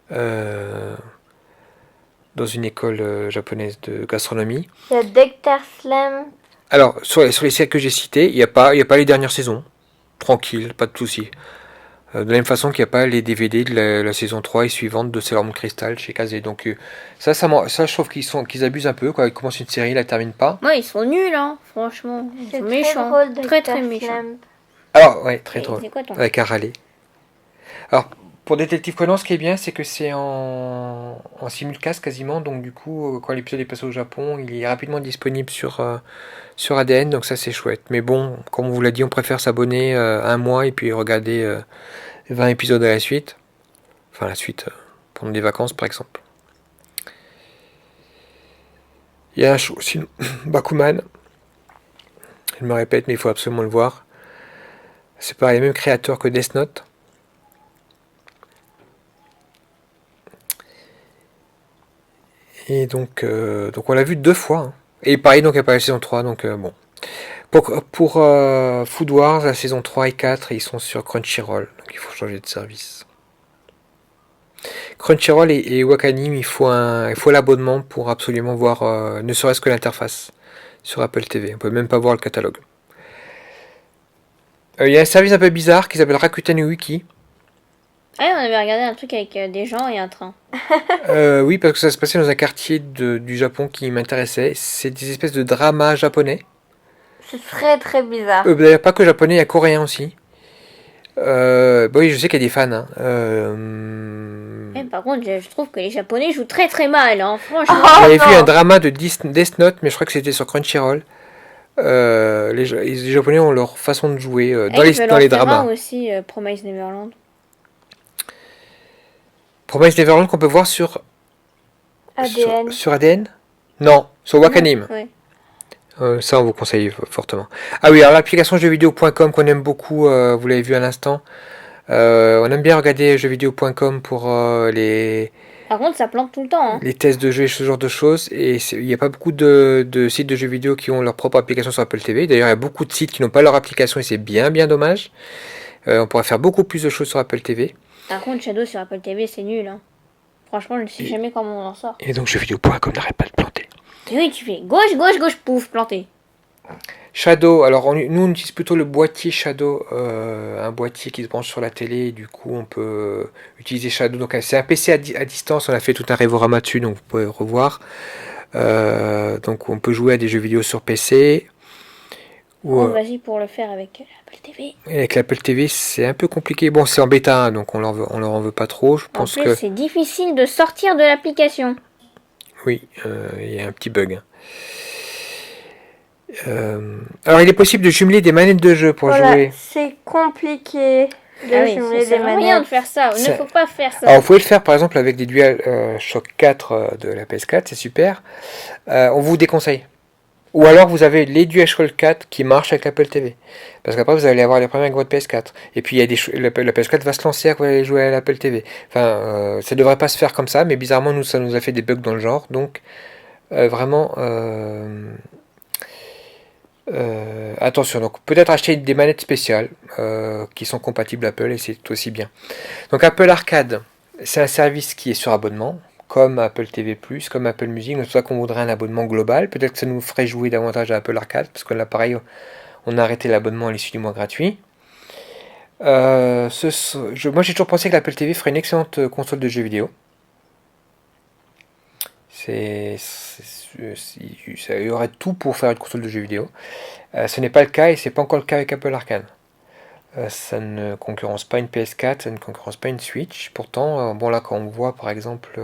dans une école japonaise de gastronomie. Il y a Dexter Slam. Alors, sur les séries que j'ai citées, il n'y a pas les dernières saisons. Tranquille, pas de soucis. De la même façon qu'il n'y a pas les DVD de la saison 3 et suivante de Sailor Moon Crystal chez Kazé. Donc ça, je trouve qu'ils abusent un peu. Quand ils commencent une série, ils la terminent pas. Ouais, ils sont nuls, hein, franchement. Ils C'est sont très méchants. drôle, Très, Dexter très méchants. Slam. Alors, ouais, très Et drôle. c'est quoi ton... Avec un râler. Alors, pour Détective Conan, ce qui est bien, c'est que c'est en simulcast quasiment. Donc, du coup, quand l'épisode est passé au Japon, il est rapidement disponible sur ADN. Donc, ça, c'est chouette. Mais bon, comme on vous l'a dit, on préfère s'abonner un mois et puis regarder 20 épisodes à la suite. Enfin, la suite pendant des vacances, par exemple. Il y a un show aussi, Bakuman. Je me répète, mais il faut absolument le voir. C'est par les mêmes créateurs que Death Note. Et donc on l'a vu 2 fois. Hein. Et pareil, donc il n'y a pas la saison 3. Donc bon. Pour Food Wars, la saison 3 et 4, ils sont sur Crunchyroll. Donc il faut changer de service. Crunchyroll et Wakanim, il faut l'abonnement pour absolument voir, ne serait-ce que l'interface sur Apple TV. On peut même pas voir le catalogue. Il y a un service un peu bizarre qui s'appelle Rakuten Wiki. Ah, on avait regardé un truc avec des gens et un train. Oui, parce que ça se passait dans un quartier du Japon qui m'intéressait. C'est des espèces de dramas japonais. C'est très très bizarre. D'ailleurs, pas que japonais, il y a coréen aussi. Oui, je sais qu'il y a des fans. Hein. Par contre, je trouve que les Japonais jouent très très mal, hein, franchement. J'avais vu un drama de Death Note, mais je crois que c'était sur Crunchyroll. Les Japonais ont leur façon de jouer dans les dramas. Aussi Promise Neverland. Promise Neverland qu'on peut voir sur ADN. Sur ADN. Non, sur Wakanim. Ouais. Ça, on vous conseille fortement. Ah oui, alors l'application jeuxvideo.com qu'on aime beaucoup, vous l'avez vu à l'instant. On aime bien regarder jeuxvideo.com pour les Par contre, ça plante tout le temps. Hein. les tests de jeux et ce genre de choses. Et il n'y a pas beaucoup de sites de jeux vidéo qui ont leur propre application sur Apple TV. D'ailleurs, il y a beaucoup de sites qui n'ont pas leur application et c'est bien dommage. On pourrait faire beaucoup plus de choses sur Apple TV. Par contre, Shadow sur Apple TV, c'est nul. Hein. Franchement, je ne sais jamais comment on en sort. Et donc jeuxvideo.com n'arrête pas de planter. Et oui, tu fais gauche, pouf, planté. Shadow, alors nous on utilise plutôt le boîtier Shadow, un boîtier qui se branche sur la télé, du coup on peut utiliser Shadow, donc c'est un PC à distance, on a fait tout un Révorama dessus, donc vous pouvez revoir, donc on peut jouer à des jeux vidéo sur PC, ou Vas-y pour le faire avec Apple TV. avec l'Apple TV c'est un peu compliqué, bon c'est en bêta, hein, donc on leur en veut pas trop, je pense en plus, c'est difficile de sortir de l'application. Oui, il y a un petit bug. Alors il est possible de jumeler des manettes de jeu pour jouer. C'est compliqué de jumeler des manettes. Rien de faire ça. Il ne faut pas faire ça. Alors vous pouvez le faire par exemple avec des DualShock 4 de la PS4, c'est super. On vous déconseille. Ou alors vous avez les DualShock 4 qui marchent avec l'Apple TV. Parce qu'après vous allez avoir les problèmes avec votre PS4. Et puis il y a la PS4 va se lancer quand vous allez jouer à l'Apple TV. Enfin, ça devrait pas se faire comme ça, mais bizarrement ça nous a fait des bugs dans le genre. Donc vraiment... Attention, donc peut-être acheter des manettes spéciales qui sont compatibles Apple et c'est aussi bien. Donc Apple Arcade, c'est un service qui est sur abonnement, comme Apple TV+, comme Apple Music. Donc c'est pour ça qu'on voudrait un abonnement global. Peut-être que ça nous ferait jouer davantage à Apple Arcade, parce que là pareil, on a arrêté l'abonnement à l'issue du mois gratuit. Moi j'ai toujours pensé que l'Apple TV ferait une excellente console de jeux vidéo. Ça y aurait tout pour faire une console de jeux vidéo. Ce n'est pas le cas et c'est pas encore le cas avec Apple Arcade. Ça ne concurrence pas une PS4, ça ne concurrence pas une Switch. Pourtant, bon là quand on voit par exemple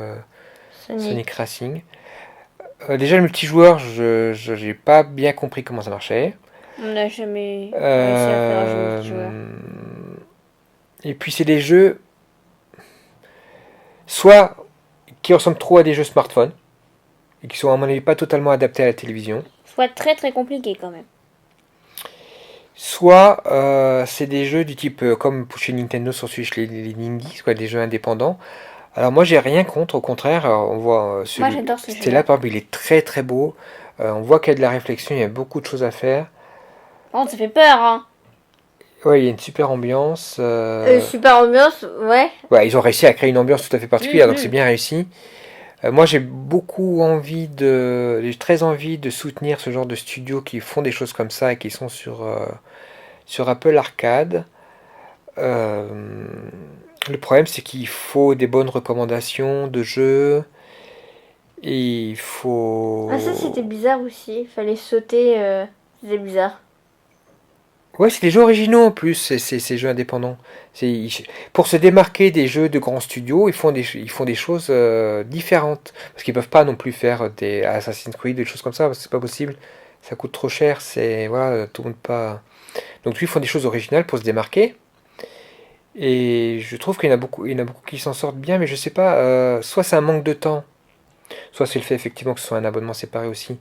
Sonic Racing, déjà le multijoueur, je j'ai pas bien compris comment ça marchait. On n'a jamais réussi à faire un jeu multijoueur. Et puis c'est des jeux soit qui ressemblent trop à des jeux smartphone et qui sont à mon avis pas totalement adaptés à la télévision. Soit très très compliqué quand même. Soit c'est des jeux du type comme chez Nintendo sur Switch les Indies, quoi, des jeux indépendants. Alors moi j'ai rien contre, au contraire, on voit Moi j'adore ce c'était là par exemple, il est très très beau. On voit qu'il y a de la réflexion, il y a beaucoup de choses à faire. Par contre ça fait peur hein. Ouais, il y a une super ambiance. Super ambiance, ouais. Ouais, ils ont réussi à créer une ambiance tout à fait particulière, donc c'est bien réussi. Moi j'ai j'ai très envie de soutenir ce genre de studios qui font des choses comme ça et qui sont sur Apple Arcade. Le problème, c'est qu'il faut des bonnes recommandations de jeux. Et il faut. Ah, ça c'était bizarre aussi. Fallait sauter. C'était bizarre. Ouais, c'est des jeux originaux en plus, ces jeux indépendants. Pour se démarquer des jeux de grands studios, ils font des choses différentes. Parce qu'ils peuvent pas non plus faire des Assassin's Creed, des choses comme ça, parce que c'est pas possible. Ça coûte trop cher, voilà, tout le monde pas. Donc, ils font des choses originales pour se démarquer. Et je trouve il y en a beaucoup qui s'en sortent bien, mais je sais pas, soit c'est un manque de temps, soit c'est le fait effectivement que ce soit un abonnement séparé aussi,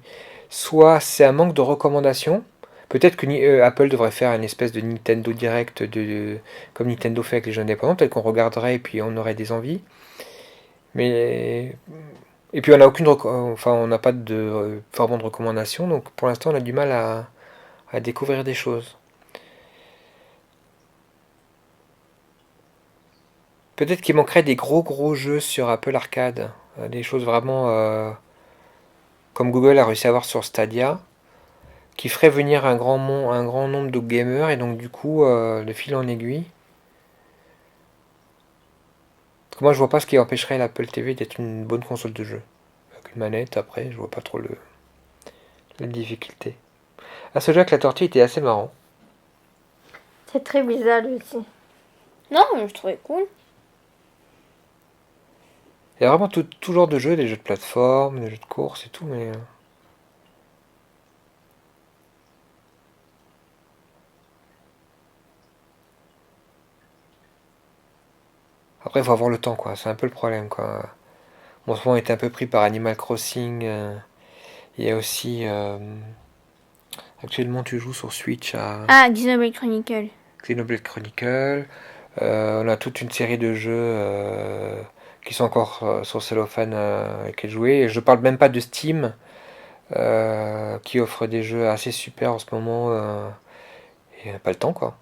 soit c'est un manque de recommandations. Peut-être que Apple devrait faire une espèce de Nintendo Direct comme Nintendo fait avec les jeux indépendants, peut-être qu'on regarderait et puis on aurait des envies. Mais et puis on n'a enfin on n'a pas vraiment de recommandations, donc pour l'instant on a du mal à découvrir des choses. Peut-être qu'il manquerait des gros jeux sur Apple Arcade. Des choses vraiment comme Google a réussi à avoir sur Stadia, qui feraient venir un grand nombre de gamers et donc du coup, de fil en aiguille. Parce que moi je vois pas ce qui empêcherait l'Apple TV d'être une bonne console de jeu. Avec une manette après, je vois pas trop la difficulté. Ah, ce jeu avec la tortue était assez marrant. C'est très bizarre lui aussi. Non, mais je trouvais cool. Il y a vraiment tout genre de jeux, des jeux de plateforme, des jeux de course et tout, mais. Après, il faut avoir le temps, quoi. C'est un peu le problème, quoi. Bon, en ce moment, on était un peu pris par Animal Crossing. Il y a aussi. Actuellement, tu joues sur Switch à Ah, Xenoblade Chronicle. Xenoblade Chronicle. On a toute une série de jeux qui sont encore sur cellophane avec lesquels jouer. Et je parle même pas de Steam, qui offre des jeux assez super en ce moment. Et on n'a pas le temps, quoi.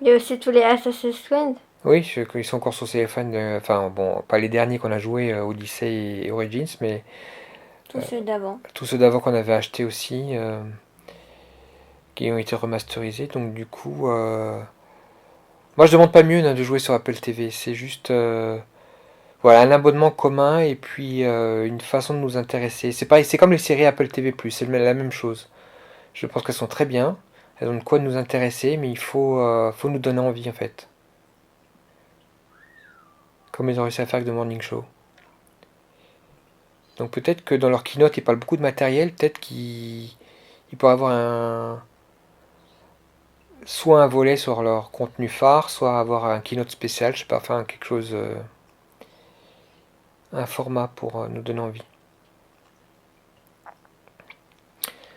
Il y a aussi tous les Assassin's Creed. Oui, ils sont encore sur téléphone. Enfin, bon, pas les derniers qu'on a joués, Odyssey et Origins, mais Tous ceux d'avant. tous ceux d'avant qu'on avait achetés aussi, qui ont été remasterisés. Donc, du coup, moi je demande pas mieux de jouer sur Apple TV. C'est juste voilà, un abonnement commun et puis une façon de nous intéresser. C'est comme les séries Apple TV+, c'est la même chose. Je pense qu'elles sont très bien. Elles ont de quoi nous intéresser, mais faut nous donner envie en fait. Comme ils ont réussi à faire avec The Morning Show. Donc peut-être que dans leur keynote, ils parlent beaucoup de matériel, peut-être qu'ils pourraient avoir soit un volet sur leur contenu phare, soit avoir un keynote spécial, je sais pas, enfin quelque chose, un format pour nous donner envie.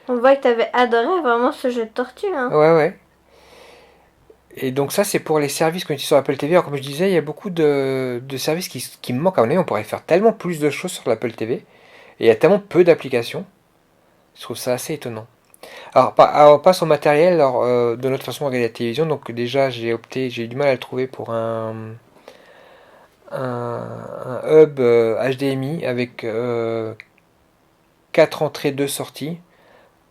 On voit que t'avais adoré vraiment ce jeu de tortue. Hein. Ouais. Et donc ça, c'est pour les services qu'on utilise sur Apple TV. Alors comme je disais, il y a beaucoup de services qui me manquent. À mon avis, on pourrait faire tellement plus de choses sur l'Apple TV. Et il y a tellement peu d'applications. Je trouve ça assez étonnant. Alors, pas son matériel, alors, de notre façon de regarder la télévision. Donc déjà, j'ai eu du mal à le trouver pour un hub HDMI avec 4 entrées, 2 sorties.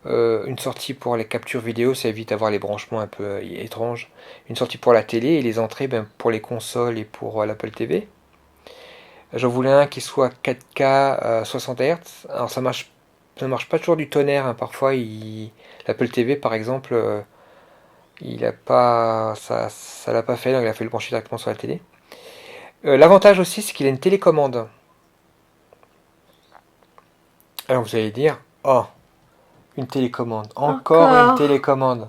Une sortie pour les captures vidéo, ça évite d'avoir les branchements un peu étranges. Une sortie pour la télé et les entrées pour les consoles et pour l'Apple TV. J'en voulais un qui soit 4K 60 Hz. Alors ça marche pas toujours du tonnerre, hein. Parfois l'Apple TV par exemple, il a pas ça l'a pas fait, donc il a fait le brancher directement sur la télé. L'avantage aussi, c'est qu'il a une télécommande. Alors vous allez dire, oh, une télécommande, encore une télécommande.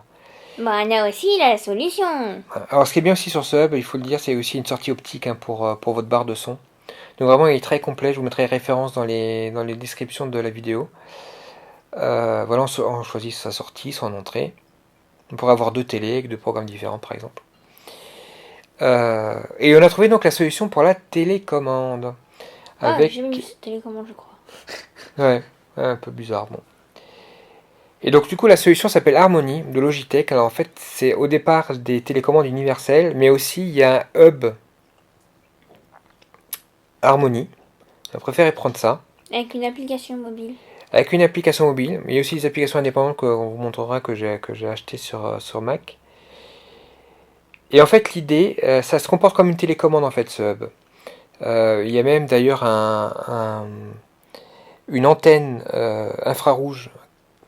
Bah là aussi, il a la solution. Alors ce qui est bien aussi sur ce hub, il faut le dire, c'est aussi une sortie optique, hein, pour votre barre de son. Donc vraiment il est très complet, je vous mettrai les références dans les descriptions de la vidéo. Voilà, on choisit sa sortie, son entrée. On pourrait avoir 2 télés avec 2 programmes différents par exemple. Et on a trouvé donc la solution pour la télécommande. J'ai jamais vu cette télécommande, je crois. Ouais, un peu bizarre, bon. Et donc du coup la solution s'appelle Harmony de Logitech. Alors en fait c'est au départ des télécommandes universelles, mais aussi il y a un hub Harmony. Je préféré prendre ça. Avec une application mobile. Avec une application mobile, mais il y a aussi des applications indépendantes qu'on vous montrera que j'ai acheté sur Mac. Et en fait l'idée, ça se comporte comme une télécommande en fait ce hub. Il y a même d'ailleurs une antenne infrarouge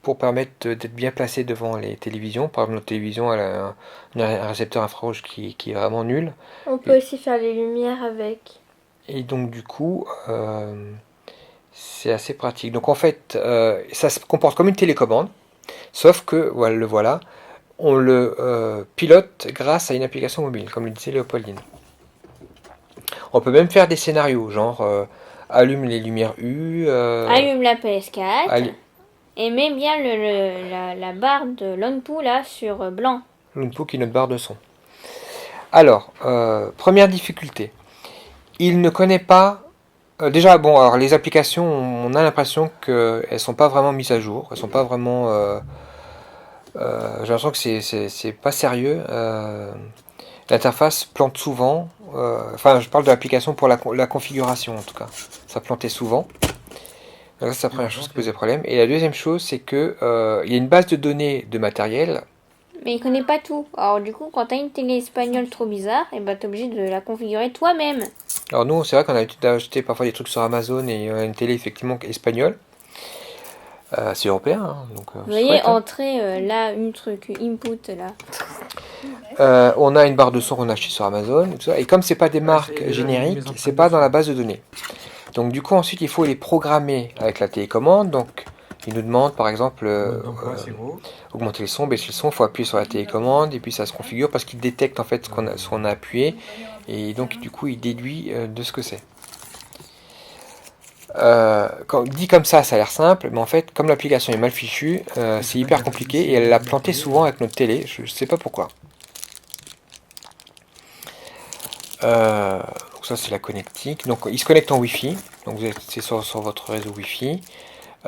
pour permettre d'être bien placé devant les télévisions. Par exemple, notre télévision elle a un récepteur infrarouge qui est vraiment nul. On peut aussi faire les lumières avec. Et donc du coup, c'est assez pratique. Donc en fait, ça se comporte comme une télécommande, sauf que, voilà, on le pilote grâce à une application mobile, comme le disait Léopoldine. On peut même faire des scénarios, genre allume les lumières U, allume la PS4, et mets bien la barre de l'onpo là sur blanc. L'onpo qui est notre barre de son. Alors, première difficulté. Il ne connaît pas... déjà, bon, alors les applications, on a l'impression qu'elles sont pas vraiment mises à jour. Elles sont pas vraiment... j'ai l'impression que c'est pas sérieux. L'interface plante souvent. Enfin, je parle de l'application pour la configuration, en tout cas. Ça plantait souvent. Donc, c'est la première chose qui posait problème. Et la deuxième chose, c'est que il y a une base de données de matériel. Mais il connaît pas tout. Alors du coup, quand t'as une télé espagnole trop bizarre, et bah t'es obligé de la configurer toi-même. Alors nous, c'est vrai qu'on a l'habitude d'acheter parfois des trucs sur Amazon et on a une télé effectivement espagnole. C'est européen, hein, donc. Vous voyez, entrer là, une truc, input là. On a une barre de son qu'on a acheté sur Amazon, et, tout ça. Et comme c'est pas des marques génériques, c'est pas dans la base de données. Donc du coup ensuite il faut les programmer avec la télécommande. Donc il nous demande par exemple augmenter le son, baisser le son, il faut appuyer sur la télécommande et puis ça se configure parce qu'il détecte en fait ce qu'on a appuyé et donc du coup il déduit de ce que c'est. Dit comme ça a l'air simple, mais en fait comme l'application est mal fichue, c'est hyper compliqué et elle l'a planté souvent avec notre télé, je sais pas pourquoi. Donc ça c'est la connectique. Donc il se connecte en Wi-Fi. Donc c'est sur votre réseau Wi-Fi.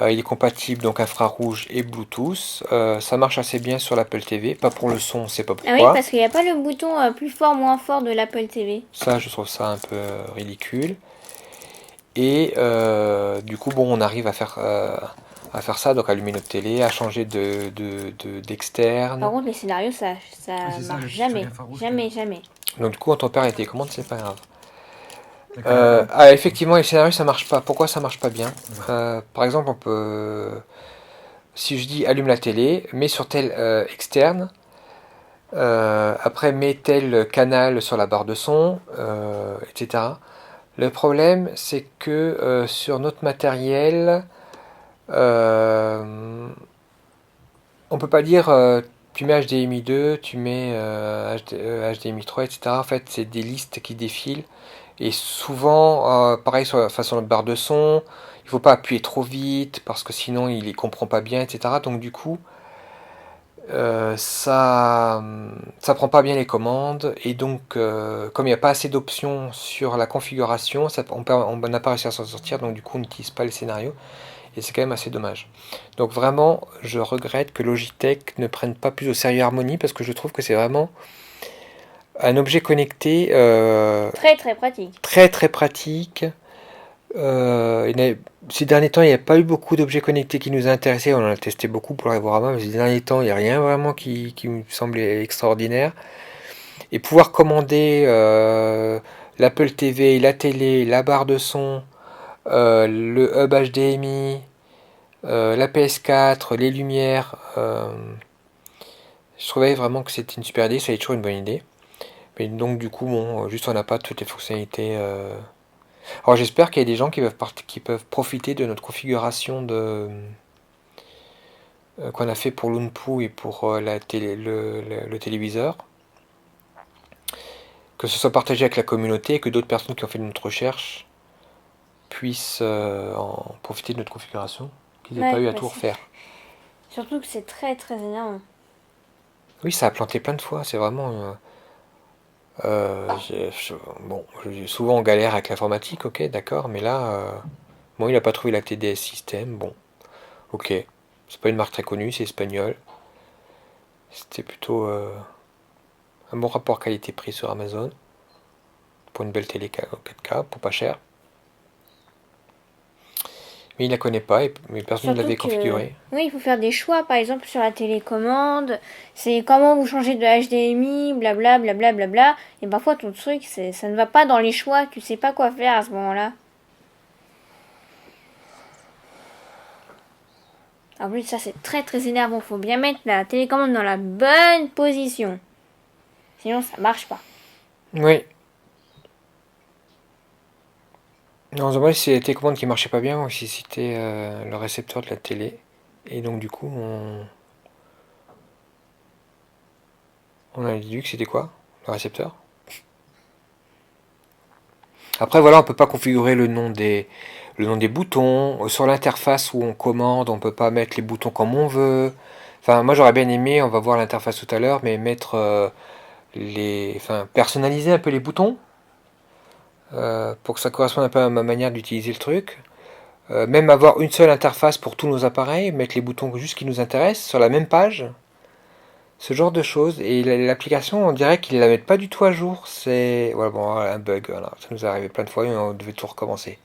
Il est compatible donc infrarouge et Bluetooth. Ça marche assez bien sur l'Apple TV. Pas pour le son, on sait pas pourquoi. Ah oui, parce qu'il n'y a pas le bouton plus fort, moins fort de l'Apple TV. Ça, je trouve ça un peu ridicule. Et du coup, bon, on arrive à faire ça, donc allumer notre télé, à changer d'externe. Par contre, les scénarios, ça marche jamais. Jamais. Donc du coup, quand on perd les télécommandes, c'est pas grave. Effectivement, les scénarios ça marche pas. Pourquoi ça marche pas bien? Par exemple, on peut, si je dis allume la télé, mets sur tel externe, après mets tel canal sur la barre de son, etc. Le problème, c'est que sur notre matériel, on peut pas dire tu mets HDMI 2, tu mets HDMI 3, etc. En fait, c'est des listes qui défilent. Et souvent, pareil sur notre barre de son, il ne faut pas appuyer trop vite parce que sinon il ne comprend pas bien, etc. Donc du coup, ça prend pas bien les commandes. Et donc, comme il n'y a pas assez d'options sur la configuration, on n'a pas réussi à s'en sortir. Donc du coup, on n'utilise pas les scénarios. et c'est quand même assez dommage. Donc vraiment, je regrette que Logitech ne prenne pas plus au sérieux Harmony, parce que je trouve que c'est vraiment un objet connecté Très très pratique. très très pratique. Ces derniers temps, il n'y a pas eu beaucoup d'objets connectés qui nous intéressaient. On en a testé beaucoup pour l'Avorama, mais ces derniers temps, il n'y a rien vraiment qui me semblait extraordinaire. Et pouvoir commander l'Apple TV, la télé, la barre de son, le hub HDMI, la PS4, les lumières, je trouvais vraiment que c'était une super idée. Ça a toujours une bonne idée. Mais donc du coup, bon, juste on n'a pas toutes les fonctionnalités. Alors j'espère qu'il y a des gens qui peuvent profiter de notre configuration qu'on a fait pour l'Unpu et pour la télé, le téléviseur. Que ce soit partagé avec la communauté et que d'autres personnes qui ont fait notre recherche puissent en profiter de notre configuration, qu'ils n'aient pas eu à tout refaire. Surtout que c'est très très énorme. Oui, ça a planté plein de fois, c'est vraiment... bon, je suis souvent en galère avec l'informatique, ok, d'accord, mais là, bon, il n'a pas trouvé la TDS System, bon, ok, c'est pas une marque très connue, c'est espagnol. C'était plutôt un bon rapport qualité-prix sur Amazon, pour une belle télé 4K, pour pas cher. Mais il la connaît pas, mais personne ne Surtout l'avait que, configuré. oui, il faut faire des choix, par exemple sur la télécommande, c'est comment vous changez de HDMI, blabla, blabla, blabla, et parfois ton truc, ça ne va pas dans les choix, tu sais pas quoi faire à ce moment-là. En plus, ça c'est très très énervant, faut bien mettre la télécommande dans la bonne position. Sinon ça marche pas. Oui. Non, moi, c'est la télécommande qui marchait pas bien, ou si c'était le récepteur de la télé. Et donc, du coup, on a déduit que c'était quoi? Le récepteur? Après, voilà, on peut pas configurer le nom des boutons. Sur l'interface où on commande, on peut pas mettre les boutons comme on veut. Enfin, moi, j'aurais bien aimé, on va voir l'interface tout à l'heure, mais mettre enfin, personnaliser un peu les boutons pour que ça corresponde un peu à ma manière d'utiliser le truc. Même avoir une seule interface pour tous nos appareils, mettre les boutons juste qui nous intéressent sur la même page. Ce genre de choses. Et l'application, on dirait qu'ils la mettent pas du tout à jour. C'est voilà, bon, un bug. Voilà. Ça nous est arrivé plein de fois et on devait tout recommencer.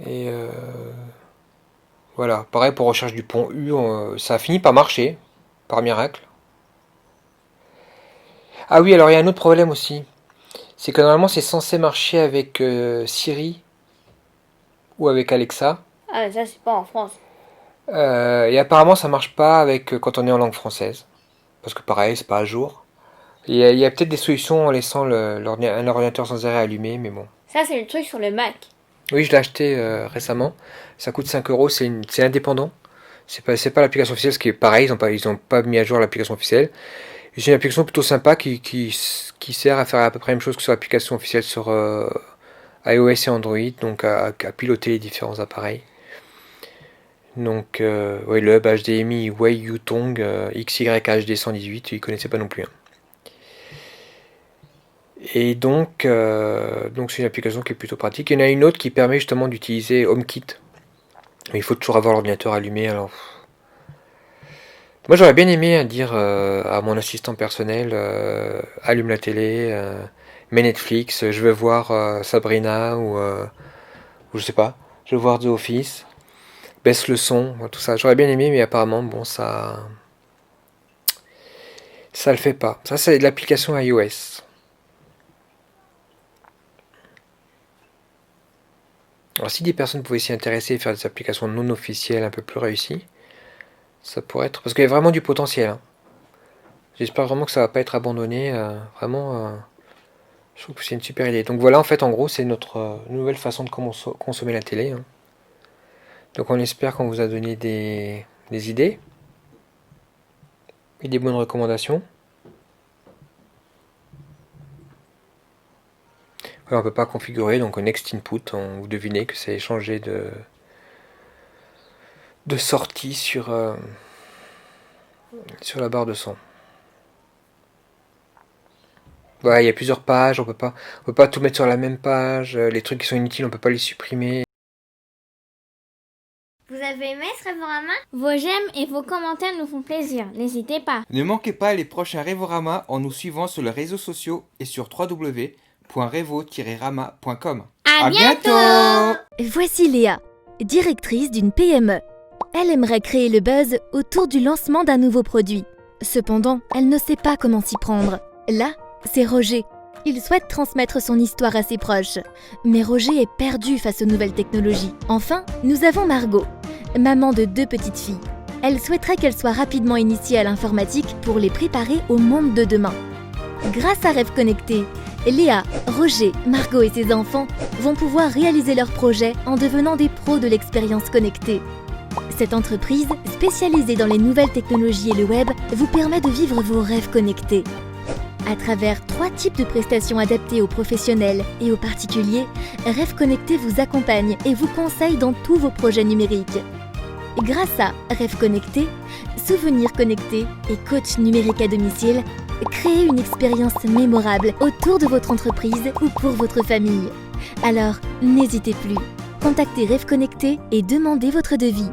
Et voilà. Pareil pour recherche du pont U, ça a fini par marcher, par miracle. Ah oui, alors il y a un autre problème aussi. C'est que normalement c'est censé marcher avec Siri ou avec Alexa. Ah, ça c'est pas en France. Et apparemment ça marche pas avec quand on est en langue française. Parce que pareil, c'est pas à jour. Il y a peut-être des solutions en laissant un ordinateur sans arrêt allumé, mais bon. Ça c'est le truc sur le Mac. Oui, je l'ai acheté récemment. Ça coûte 5 euros, c'est indépendant. C'est pas l'application officielle, ce qui est pareil, ils ont pas mis à jour l'application officielle. C'est une application plutôt sympa qui sert à faire à peu près la même chose que sur l'application officielle sur iOS et Android, donc à piloter les différents appareils. Donc, ouais, le hub HDMI Wei Yutong XYHD 118, ils connaissaient pas non plus. Hein. Et donc c'est une application qui est plutôt pratique. Il y en a une autre qui permet justement d'utiliser HomeKit. Mais il faut toujours avoir l'ordinateur allumé. Alors, moi j'aurais bien aimé dire à mon assistant personnel allume la télé, mets Netflix, je veux voir Sabrina ou je sais pas, je veux voir The Office, baisse le son, tout ça. J'aurais bien aimé, mais apparemment bon ça le fait pas. Ça c'est de l'application iOS. Alors si des personnes pouvaient s'y intéresser et faire des applications non officielles un peu plus réussies, ça pourrait être... Parce qu'il y a vraiment du potentiel. Hein. J'espère vraiment que ça va pas être abandonné. Vraiment, je trouve que c'est une super idée. Donc voilà, en fait, en gros, c'est notre nouvelle façon de consommer la télé. Hein. Donc on espère qu'on vous a donné des idées et des bonnes recommandations. Voilà, on peut pas configurer, donc next input, vous devinez que c'est changer de sortie sur la barre de son. Ouais, il y a plusieurs pages, on peut pas tout mettre sur la même page. Les trucs qui sont inutiles, on peut pas les supprimer. Vous avez aimé ce Révorama? Vos j'aime et vos commentaires nous font plaisir, n'hésitez pas. Ne manquez pas les prochains Révorama en nous suivant sur les réseaux sociaux et sur www.revo-rama.com. À bientôt. Voici Léa, directrice d'une PME. Elle aimerait créer le buzz autour du lancement d'un nouveau produit. Cependant, elle ne sait pas comment s'y prendre. Là, c'est Roger. Il souhaite transmettre son histoire à ses proches. Mais Roger est perdu face aux nouvelles technologies. Enfin, nous avons Margot, maman de 2 petites filles. Elle souhaiterait qu'elles soient rapidement initiées à l'informatique pour les préparer au monde de demain. Grâce à Rêve Connecté, Léa, Roger, Margot et ses enfants vont pouvoir réaliser leurs projets en devenant des pros de l'expérience connectée. Cette entreprise, spécialisée dans les nouvelles technologies et le web, vous permet de vivre vos rêves connectés. À travers 3 types de prestations adaptées aux professionnels et aux particuliers, Rêve Connecté vous accompagne et vous conseille dans tous vos projets numériques. Grâce à Rêve Connecté, Souvenirs Connectés et coach numérique à domicile, créez une expérience mémorable autour de votre entreprise ou pour votre famille. Alors, n'hésitez plus. Contactez Rêve Connecté et demandez votre devis.